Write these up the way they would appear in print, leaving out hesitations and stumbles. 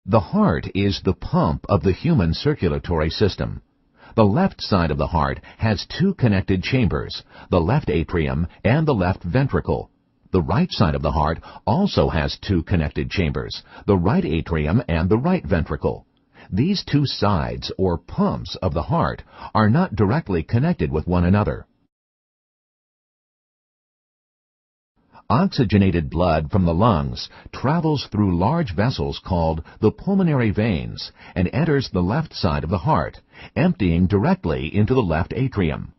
The heart is the pump of the human circulatory system. The left side of the heart has two connected chambers, the left atrium and the left ventricle. The right side of the heart also has two connected chambers, the right atrium and the right ventricle. These two sides, or pumps, of the heart are not directly connected with one another. Oxygenated blood from the lungs travels through large vessels called the pulmonary veins and enters the left side of the heart, emptying directly into the left atrium.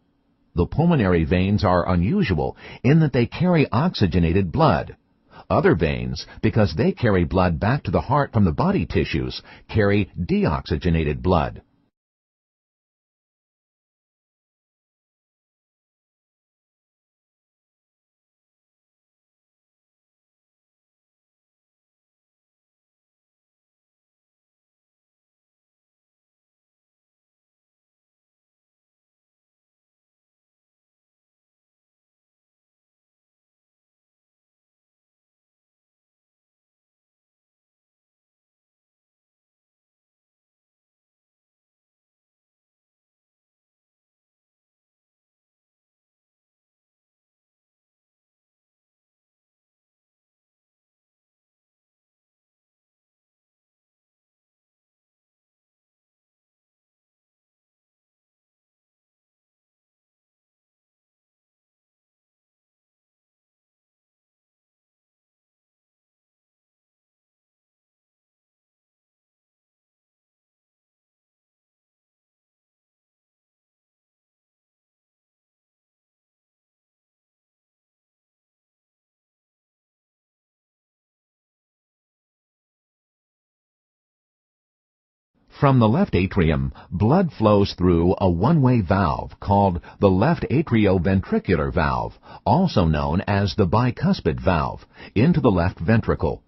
The pulmonary veins are unusual in that they carry oxygenated blood. Other veins, because they carry blood back to the heart from the body tissues, carry deoxygenated blood. From the left atrium, blood flows through a one-way valve called the left atrioventricular valve, also known as the bicuspid valve, into the left ventricle.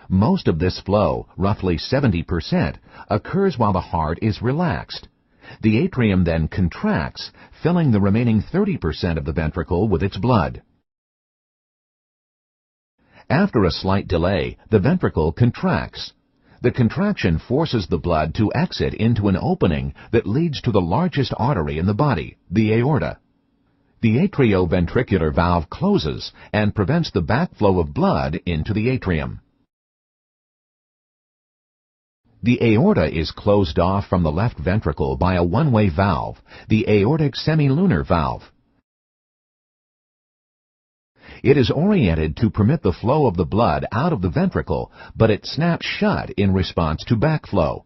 Most of this flow, roughly 70%, occurs while the heart is relaxed. The atrium then contracts, filling the remaining 30% of the ventricle with its blood. After a slight delay, the ventricle contracts. The contraction forces the blood to exit into an opening that leads to the largest artery in the body, the aorta. The atrioventricular valve closes and prevents the backflow of blood into the atrium. The aorta is closed off from the left ventricle by a one-way valve, the aortic semilunar valve. It is oriented to permit the flow of the blood out of the ventricle, but it snaps shut in response to backflow.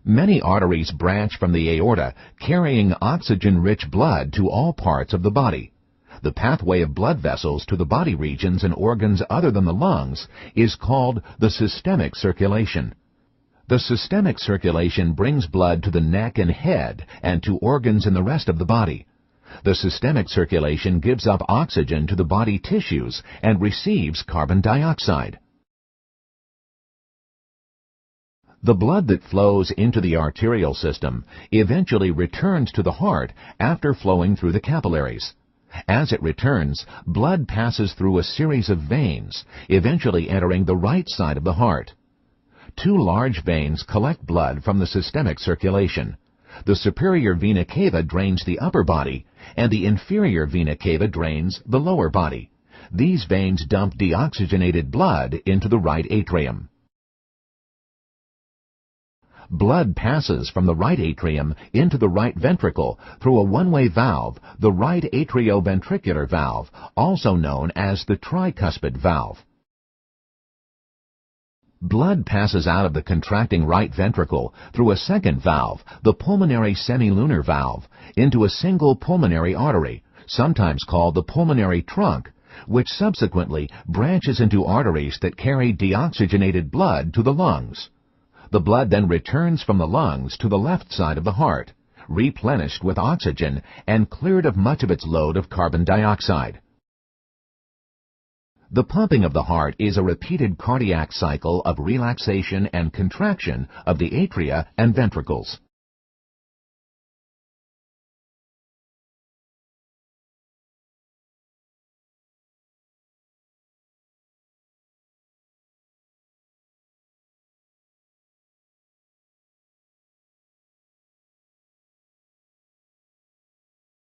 Many arteries branch from the aorta, carrying oxygen-rich blood to all parts of the body. The pathway of blood vessels to the body regions and organs other than the lungs is called the systemic circulation. The systemic circulation brings blood to the neck and head and to organs in the rest of the body. The systemic circulation gives up oxygen to the body tissues and receives carbon dioxide. The blood that flows into the arterial system eventually returns to the heart after flowing through the capillaries. As it returns, blood passes through a series of veins, eventually entering the right side of the heart. Two large veins collect blood from the systemic circulation. The superior vena cava drains the upper body, and the inferior vena cava drains the lower body. These veins dump deoxygenated blood into the right atrium. Blood passes from the right atrium into the right ventricle through a one-way valve, the right atrioventricular valve, also known as the tricuspid valve. Blood passes out of the contracting right ventricle through a second valve, the pulmonary semilunar valve, into a single pulmonary artery, sometimes called the pulmonary trunk, which subsequently branches into arteries that carry deoxygenated blood to the lungs. The blood then returns from the lungs to the left side of the heart, replenished with oxygen and cleared of much of its load of carbon dioxide. The pumping of the heart is a repeated cardiac cycle of relaxation and contraction of the atria and ventricles.